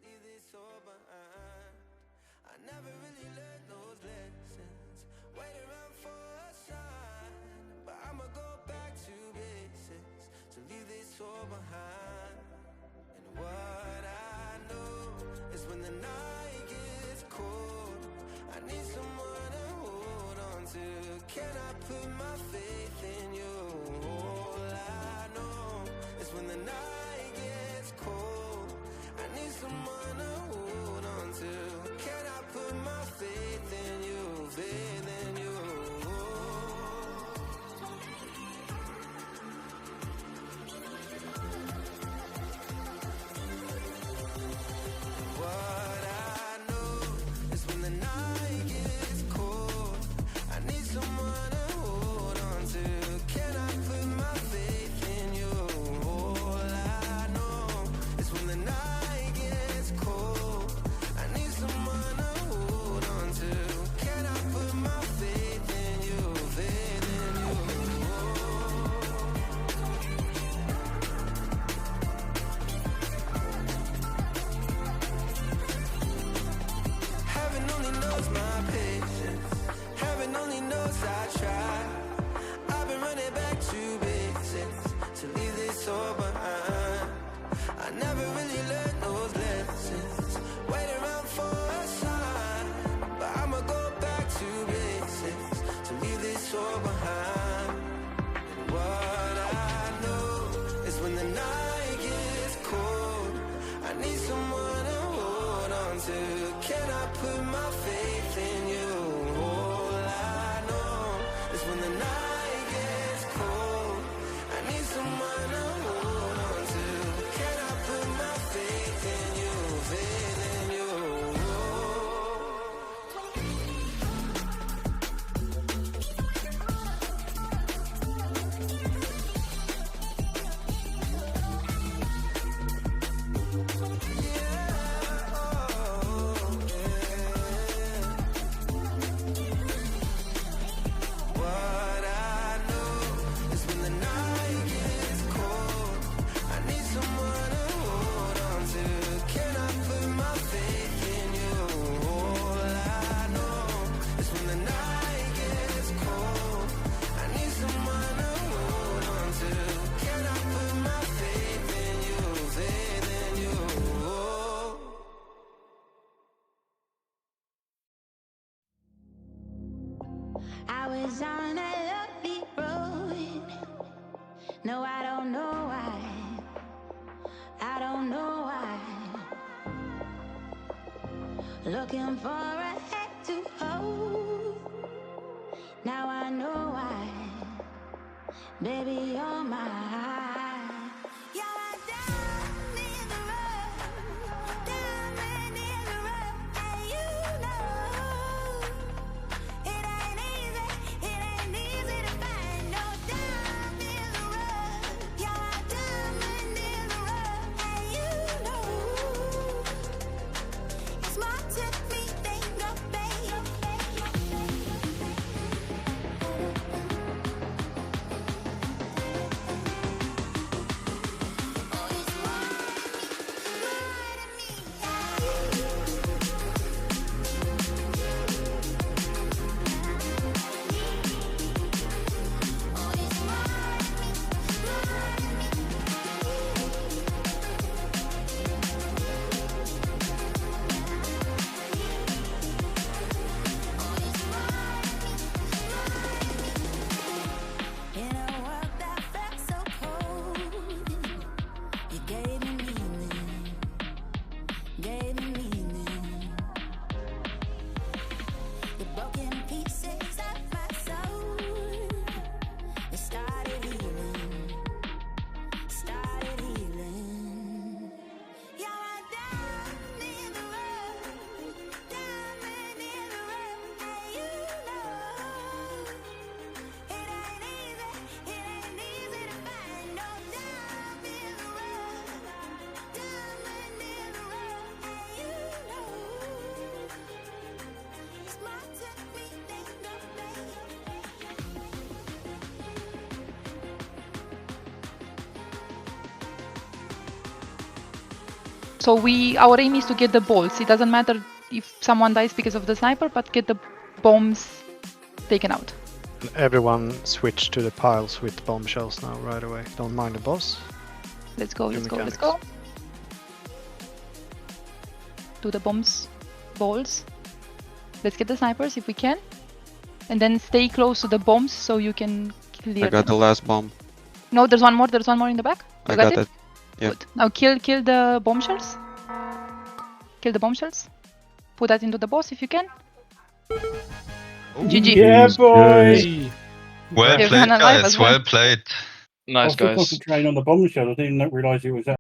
leave this all behind. I never really learned those lessons, wait around for a sign. But I'ma go back to basics, to leave this all behind. And what I know is when the night gets cold, I need someone to hold on to. Can I put my faith in you? All I know is when the night gets cold, I need someone to hold on to. Can I put my faith in you, faith in you? What I know is when the night gets cold, I need someone to hold on to. Can I put my faith in you? All I know is when the night gets cold, I need someone to hold on to. Can I put my faith in you, faith in you? Heaven only knows my patience, heaven only knows I try. I've been running back to basics, to leave this all behind. I never really learned those lessons, wait around for a sign. But I'ma go back to basics, to leave this all behind. And what I know is when the night gets cold, I need someone to hold on to. Can I put my faith in you? All I know is when the night gets cold, I need someone to hold on to. Can I put my faith in you, faith in you? Yeah, oh, yeah. What I know is when the night gets cold, I need someone to hold on to. Can I put my faith in you? All I know is when the night gets cold, I need someone to hold on to. Can I put my faith in you, faith in you? I was on a lovely road. No, I don't know why. I don't know why. Looking for a hand to hold. Now I know why. Baby, you're mine. You're a diamond in the rough, diamond in the rough, and you know it ain't easy to find no diamond in the rough. You're a diamond in the rough, and you know it's more to me than your baby. So our aim is to get the balls. It doesn't matter if someone dies because of the sniper, but get the bombs taken out. Everyone switch to the piles with bombshells now, right away. Don't mind the boss. Let's go, Your let's go, let's mechanics. go. Do the bombs, balls. Let's get the snipers if we can. And then stay close to the bombs so you can clear I got the them. last bomb. No, there's one more in the back. You I got it. Yeah. Good. Now kill the bombshells. Kill the bombshells. Put that into the boss if you can. GG. Yeah, boy! Well You're played, gonna live guys. as well. Well played. I Nice, was still guys. concentrating on the bombshell. I didn't realise it was that.